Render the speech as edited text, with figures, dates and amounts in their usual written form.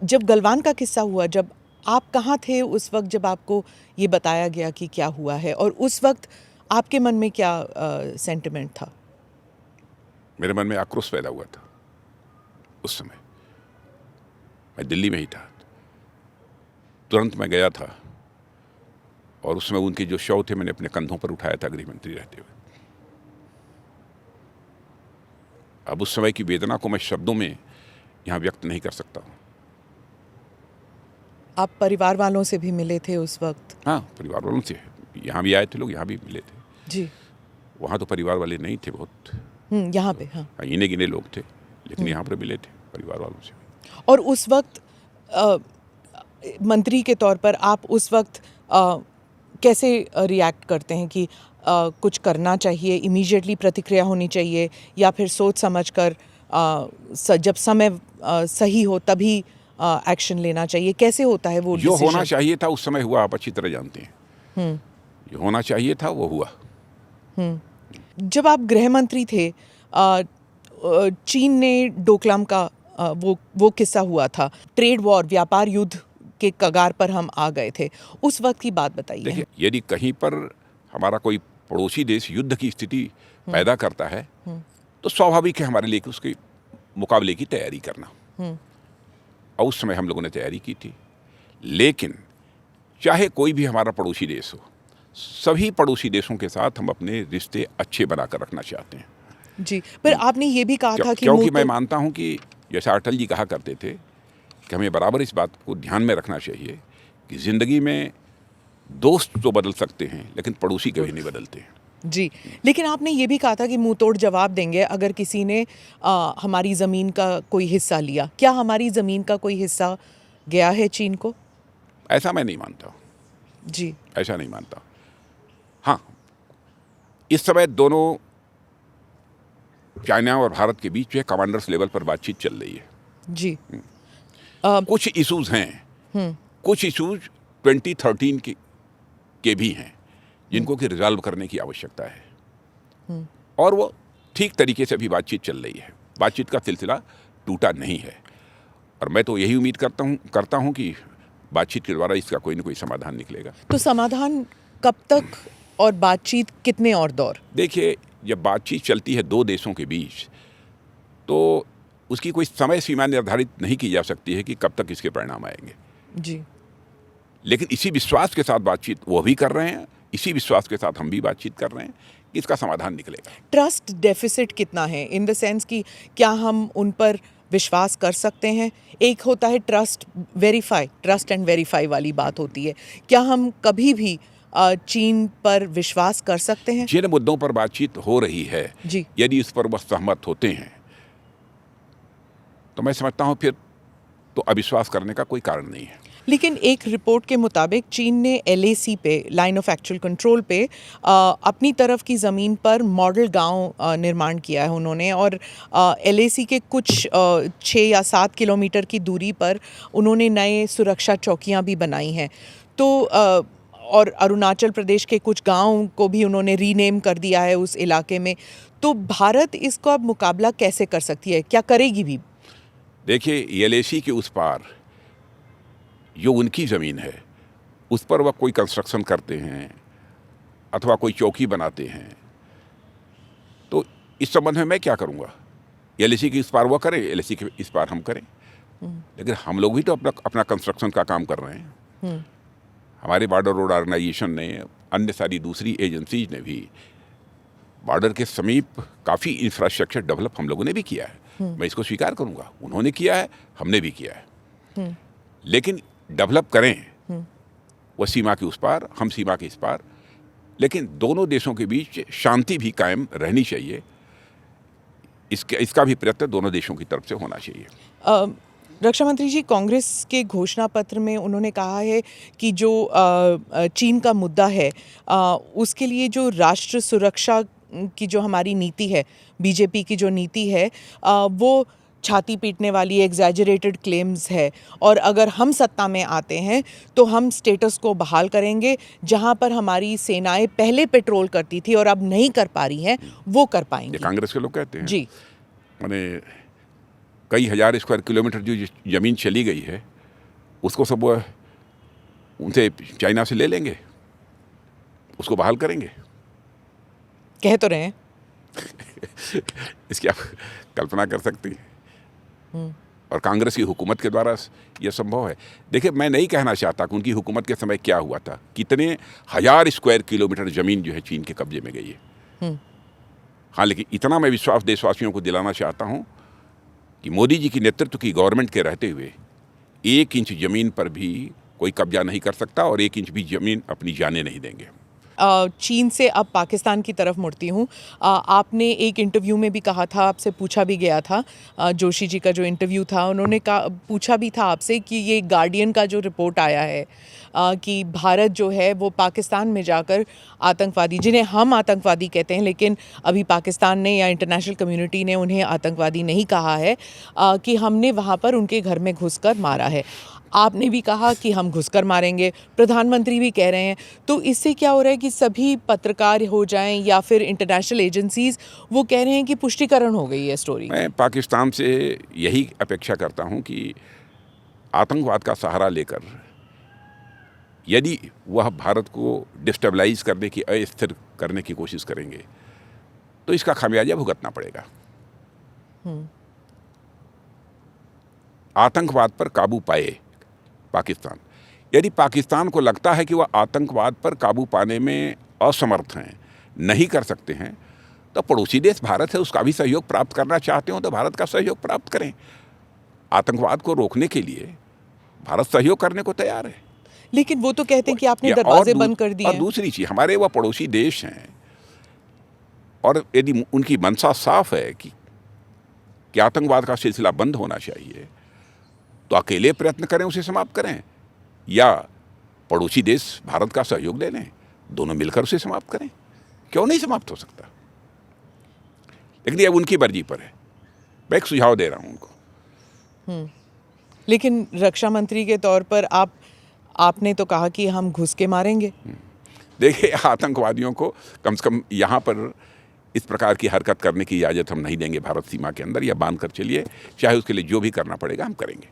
जब गलवान का किस्सा हुआ, जब आप कहाँ थे उस वक्त जब आपको ये बताया गया कि क्या हुआ है, और उस वक्त आपके मन में क्या सेंटिमेंट था? मेरे मन में आक्रोश पैदा हुआ था उस समय। मैं दिल्ली में ही था। तुरंत मैं गया था और उसमें उनके जो शव थे मैंने अपने कंधों पर उठाया था गृह मंत्री रहते हुए। अब उस समय की वेदना को मैं शब्दों में यहाँ व्यक्त नहीं कर सकता हूँ। आप परिवार वालों से भी मिले थे उस वक्त? हाँ, परिवार वालों से यहाँ भी आए थे लोग, यहाँ भी मिले थे जी। वहाँ तो परिवार वाले नहीं थे बहुत, यहाँ पे हाँ गिने गिने लोग थे, लेकिन यहाँ पर मिले थे परिवार वालों से। और उस वक्त मंत्री के तौर पर आप उस वक्त कैसे रिएक्ट करते हैं कि कुछ करना चाहिए, इमीडिएटली प्रतिक्रिया होनी चाहिए, या फिर सोच समझकर जब समय सही हो तभी एक्शन लेना चाहिए? कैसे होता है वो जो डिसीजन? होना चाहिए था उस समय हुआ, आप अच्छी तरह जानते हैं। जो होना चाहिए था वो हुआ। जब आप गृह मंत्री थे, चीन ने डोकलाम का वो किस्सा हुआ था, ट्रेड वॉर, व्यापार युद्ध के कगार पर हम आ गए थे, उस वक्त की बात बताइए। देखिए, यदि कहीं पर हमारा कोई पड़ोसी देश युद्ध की स्थिति पैदा करता है तो स्वाभाविक है हमारे लिए कि उसके मुकाबले की तैयारी करना, और उस समय हम लोगों ने तैयारी की थी। लेकिन चाहे कोई भी हमारा पड़ोसी देश हो, सभी पड़ोसी देशों के साथ हम अपने रिश्ते अच्छे बनाकर रखना चाहते हैं। जी, पर आपने ये भी कहा था कि क्योंकि मैं मानता हूं कि जैसा अटल जी कहा करते थे कि हमें बराबर इस बात को ध्यान में रखना चाहिए कि जिंदगी में दोस्त तो बदल सकते हैं लेकिन पड़ोसी कभी नहीं बदलते हैं। जी, लेकिन आपने ये भी कहा था कि मुंह तोड़ जवाब देंगे अगर किसी ने हमारी ज़मीन का कोई हिस्सा लिया। क्या हमारी ज़मीन का कोई हिस्सा गया है चीन को? ऐसा मैं नहीं मानता। जी, ऐसा नहीं मानता। हाँ, इस समय दोनों चाइना और भारत के बीच में कमांडर्स लेवल पर बातचीत चल रही है। जी। कुछ इश्यूज हैं, कुछ इश्यूज 2013 के भी हैं जिनको कि रिजॉल्व करने की आवश्यकता है, और वो ठीक तरीके से भी बातचीत चल रही है। बातचीत का सिलसिला टूटा नहीं है, और मैं तो यही उम्मीद करता हूं कि बातचीत के द्वारा इसका कोई न कोई समाधान निकलेगा। तो समाधान कब तक और बातचीत कितने और दौर? देखिए, जब बातचीत चलती है दो देशों के बीच तो उसकी कोई समय सीमा निर्धारित नहीं की जा सकती है कि कब तक इसके परिणाम आएंगे। जी, लेकिन इसी विश्वास के साथ बातचीत वो भी कर रहे हैं, इसी विश्वास के साथ हम भी बातचीत कर रहे हैं कि इसका समाधान निकलेगा। ट्रस्ट डेफिसिट कितना है, इन द सेंस कि क्या हम उन पर विश्वास कर सकते हैं? एक होता है ट्रस्ट एंड वेरीफाई वाली बात होती है। क्या हम कभी भी चीन पर विश्वास कर सकते हैं? जिन मुद्दों पर बातचीत हो रही है, जी, यदि इस पर वह सहमत होते हैं तो मैं समझता हूं फिर तो अविश्वास करने का कोई कारण नहीं है। लेकिन एक रिपोर्ट के मुताबिक चीन ने LAC पे, लाइन ऑफ एक्चुअल कंट्रोल पे, अपनी तरफ की ज़मीन पर मॉडल गांव निर्माण किया है उन्होंने, और LAC के कुछ 6 या 7 किलोमीटर की दूरी पर उन्होंने नए सुरक्षा चौकियां भी बनाई हैं। तो और अरुणाचल प्रदेश के कुछ गांव को भी उन्होंने रीनेम कर दिया है उस इलाके में। तो भारत इसको अब मुकाबला कैसे कर सकती है, क्या करेगी भी? देखिए, LAC के उस पार जो उनकी ज़मीन है उस पर वह कोई कंस्ट्रक्शन करते हैं अथवा कोई चौकी बनाते हैं, तो इस संबंध में मैं क्या करूँगा? LAC के इस पार वह करें, LAC के इस पार हम करें, लेकिन हम लोग भी तो अपना कंस्ट्रक्शन का काम कर रहे हैं। हमारे बॉर्डर रोड ऑर्गेनाइजेशन ने, अन्य सारी दूसरी एजेंसीज ने भी बॉर्डर के समीप काफ़ी इंफ्रास्ट्रक्चर डेवलप हम लोगों ने भी किया है। मैं इसको स्वीकार करूंगा, उन्होंने किया है, हमने भी किया है। लेकिन डेवलप करें वह सीमा के उस पार, हम सीमा के इस पार, लेकिन दोनों देशों के बीच शांति भी कायम रहनी चाहिए। इसका भी प्रयत्न दोनों देशों की तरफ से होना चाहिए। रक्षा मंत्री जी, कांग्रेस के घोषणा पत्र में उन्होंने कहा है कि जो चीन का मुद्दा है, उसके लिए जो राष्ट्र सुरक्षा की जो हमारी नीति है, बीजेपी की जो नीति है, वो छाती पीटने वाली एग्जैजरेटेड क्लेम्स है, और अगर हम सत्ता में आते हैं तो हम स्टेटस को बहाल करेंगे। जहां पर हमारी सेनाएं पहले पेट्रोल करती थी और अब नहीं कर पा रही हैं, वो कर पाएंगी। कांग्रेस के लोग कहते हैं जी, माने कई हजार स्क्वायर किलोमीटर जो ज़मीन चली गई है उसको सब उनसे चाइना से ले लेंगे, उसको बहाल करेंगे। कह तो रहे हैं। इसकी आप कल्पना कर सकती हैं। और कांग्रेस की हुकूमत के द्वारा यह संभव है। देखिए, मैं नहीं कहना चाहता कि उनकी हुकूमत के समय क्या हुआ था, कितने हजार स्क्वायर किलोमीटर ज़मीन जो है चीन के कब्जे में गई है। हाँ, लेकिन इतना मैं विश्वास देशवासियों को दिलाना चाहता हूँ कि मोदी जी की नेतृत्व की गवर्नमेंट के रहते हुए 1 इंच ज़मीन पर भी कोई कब्जा नहीं कर सकता और 1 इंच भी ज़मीन अपनी जाने नहीं देंगे। चीन से अब पाकिस्तान की तरफ मुड़ती हूँ। आपने एक इंटरव्यू में भी कहा था, आपसे पूछा भी गया था, जोशी जी का जो इंटरव्यू था, उन्होंने पूछा भी था आपसे कि ये गार्डियन का जो रिपोर्ट आया है कि भारत जो है वो पाकिस्तान में जाकर आतंकवादी, जिन्हें हम आतंकवादी कहते हैं लेकिन अभी पाकिस्तान ने या इंटरनेशनल कम्युनिटी ने उन्हें आतंकवादी नहीं कहा है, कि हमने वहाँ पर उनके घर में घुसकर मारा है। आपने भी कहा कि हम घुसकर मारेंगे, प्रधानमंत्री भी कह रहे हैं। तो इससे क्या हो रहा है कि सभी पत्रकार हो जाएं या फिर इंटरनेशनल एजेंसीज वो कह रहे हैं कि पुष्टिकरण हो गई है स्टोरी। मैं पाकिस्तान से यही अपेक्षा करता हूं कि आतंकवाद का सहारा लेकर यदि वह भारत को डिस्टेबलाइज करने की, अस्थिर करने की कोशिश करेंगे तो इसका खामियाजा भुगतना पड़ेगा। आतंकवाद पर काबू पाए पाकिस्तान, यदि पाकिस्तान को लगता है कि वह आतंकवाद पर काबू पाने में असमर्थ हैं, नहीं कर सकते हैं, तो पड़ोसी देश भारत है, उसका भी सहयोग प्राप्त करना चाहते हो तो भारत का सहयोग प्राप्त करें। आतंकवाद को रोकने के लिए भारत सहयोग करने को तैयार है। लेकिन वो तो कहते हैं कि आपने दरवाजे बंद कर दिए। और दूसरी चीज, हमारे वह पड़ोसी देश हैं और यदि उनकी मंशा साफ है कि आतंकवाद का सिलसिला बंद होना चाहिए, तो अकेले प्रयत्न करें, उसे समाप्त करें, या पड़ोसी देश भारत का सहयोग ले लें, दोनों मिलकर उसे समाप्त करें। क्यों नहीं समाप्त हो सकता? लेकिन ये उनकी मर्जी पर है। मैं एक सुझाव दे रहा हूं उनको। लेकिन रक्षा मंत्री के तौर पर आपने तो कहा कि हम घुस के मारेंगे। देखिए, आतंकवादियों को कम से कम यहाँ पर इस प्रकार की हरकत करने की इजाज़त हम नहीं देंगे। भारत सीमा के अंदर या बांध कर चलिए, चाहे उसके लिए जो भी करना पड़ेगा हम करेंगे।